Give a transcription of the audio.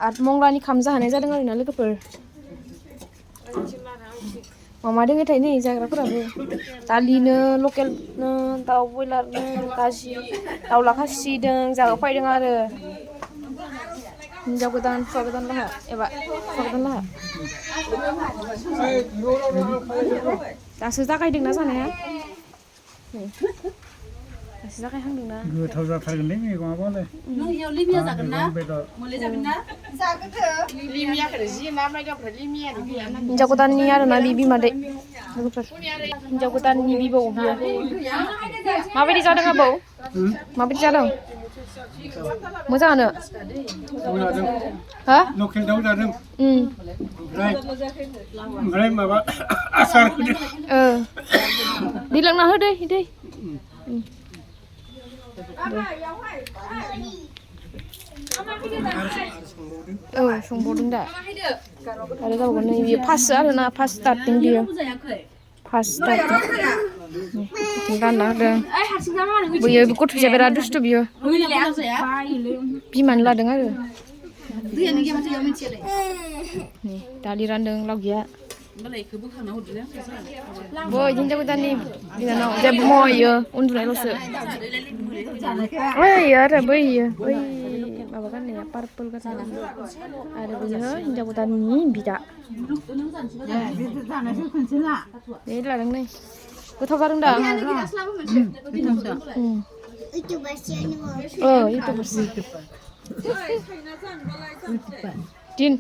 आठमंगलानि खाम जाहोनाय जादों आरोना लोगोफोर मामा दोङो थाय नै जाग्राफोराबो दालिनो लकेलनो दाउ बयलारनो खाजि दाउला खासिदों जाहोफायदों आरो हिन्जाव गोदान हौवा गोदान लाहा एबा हौवा गोदान लाहा दासो जागायदोंना जानाया नै दासो जागायहांदोंना गोथाव जाथारगोनलै मैगङाबालाय नों इयाव लिमिया जागोन ना मोले जागोन ना जागोन लिमियाखौ जि ना माइगाफ्रा लिमियानो गैया हिन्जाव गोदाननि आरोना बि बिमादै लोगोफोर हिन्जाव गोदाननि बिबौ बियो माबायदि जादों आबौ माबायदि जादों मोजाङानो हा लकेल दाउ जादों ओमफ्राय माबा आसार होदों दै लोंना हो दै संबावदों दा आरो गावबा नै बियो फार्स्ट आरोना फार्स्ट स्टार्टिं बियो फार्स्ट स्टार्टिं गानना होदों बैयो गथ' फिसाया बिराद दुस्थु बियो बिमानो लादों आरो नै दालि रानदों लावगिया बै हिन्जाव गोदाननि बिनानाव जेबो मावहैयो उन्दुनायल'सो ओइ आरो बैयो बै माबा गाननाया पार्पल गाननाया आरो बेयो हिन्जाव गोदाननि बिदा नै लादों नै गोथाव जादों दा इउटुबारसो दिन